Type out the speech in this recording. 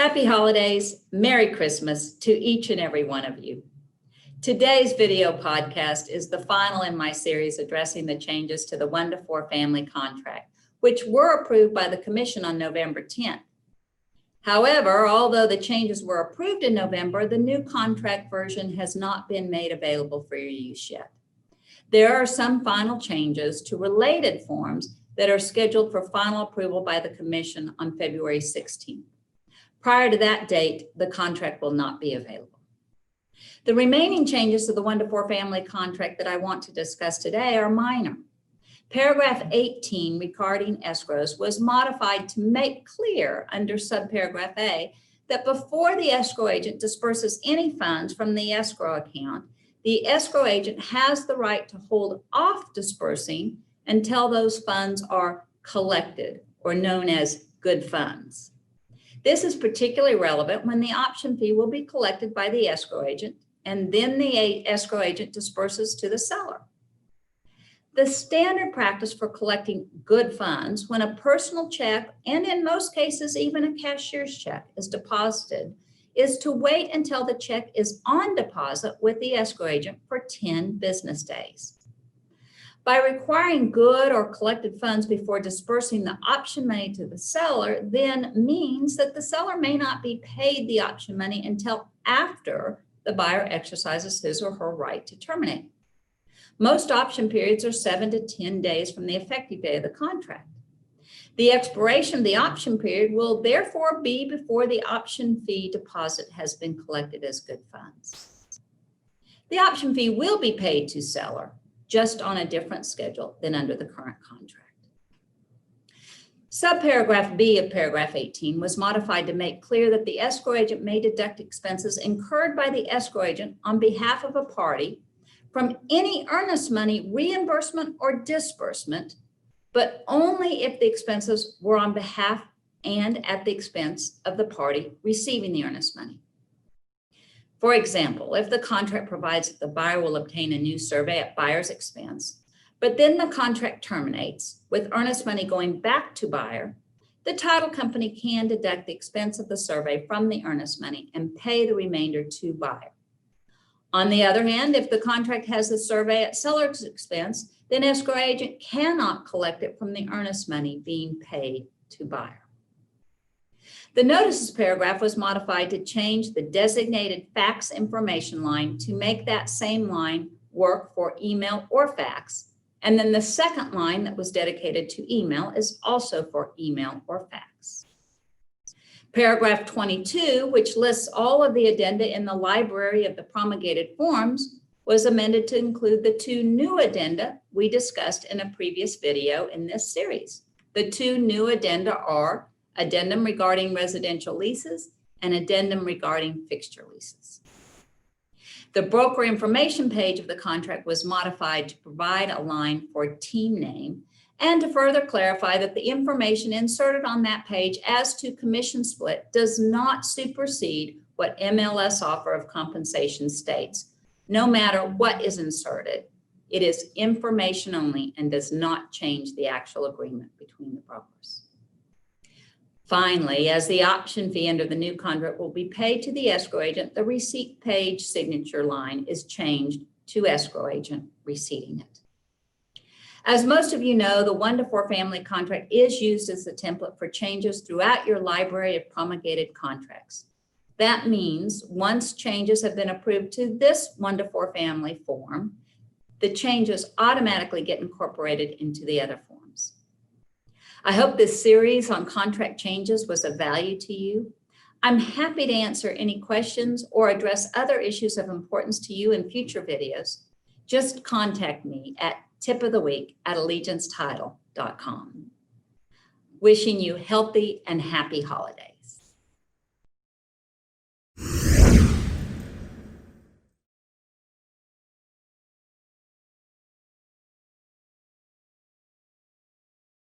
Happy holidays, Merry Christmas to each and every one of you. Today's video podcast is the final in my series addressing the changes to the 1 to 4 family contract, which were approved by the Commission on November 10th. However, although the changes were approved in November, the new contract version has not been made available for your use yet. There are some final changes to related forms that are scheduled for final approval by the Commission on February 16th. Prior to that date, the contract will not be available. The remaining changes to the 1 to 4 family contract that I want to discuss today are minor. Paragraph 18 regarding escrows was modified to make clear under subparagraph A that before the escrow agent disperses any funds from the escrow account, the escrow agent has the right to hold off dispersing until those funds are collected, or known as good funds. This is particularly relevant when the option fee will be collected by the escrow agent, and then the escrow agent disperses to the seller. The standard practice for collecting good funds when a personal check, and in most cases even a cashier's check, is deposited is to wait until the check is on deposit with the escrow agent for 10 business days. By requiring good or collected funds before dispersing the option money to the seller then means that the seller may not be paid the option money until after the buyer exercises his or her right to terminate. Most option periods are 7 to 10 days from the effective day of the contract. The expiration of the option period will therefore be before the option fee deposit has been collected as good funds. The option fee will be paid to seller, just on a different schedule than under the current contract. Subparagraph B of paragraph 18 was modified to make clear that the escrow agent may deduct expenses incurred by the escrow agent on behalf of a party from any earnest money reimbursement or disbursement, but only if the expenses were on behalf and at the expense of the party receiving the earnest money. For example, if the contract provides that the buyer will obtain a new survey at buyer's expense, but then the contract terminates with earnest money going back to buyer, the title company can deduct the expense of the survey from the earnest money and pay the remainder to buyer. On the other hand, if the contract has the survey at seller's expense, then escrow agent cannot collect it from the earnest money being paid to buyer. The notices paragraph was modified to change the designated fax information line to make that same line work for email or fax. And then the second line that was dedicated to email is also for email or fax. Paragraph 22, which lists all of the addenda in the library of the promulgated forms, was amended to include the 2 new addenda we discussed in a previous video in this series. The 2 new addenda are addendum regarding residential leases and addendum regarding fixture leases. The broker information page of the contract was modified to provide a line for team name and to further clarify that the information inserted on that page as to commission split does not supersede what MLS offer of compensation states. No matter what is inserted, it is information only and does not change the actual agreement between the brokers. Finally, as the option fee under the new contract will be paid to the escrow agent, the receipt page signature line is changed to escrow agent receipting it. As most of you know, the 1 to 4 family contract is used as the template for changes throughout your library of promulgated contracts. That means once changes have been approved to this 1 to 4 family form, the changes automatically get incorporated into the other forms. I hope this series on contract changes was of value to you. I'm happy to answer any questions or address other issues of importance to you in future videos. Just contact me at tipoftheweek@allegiancetitle.com. Wishing you healthy and happy holidays.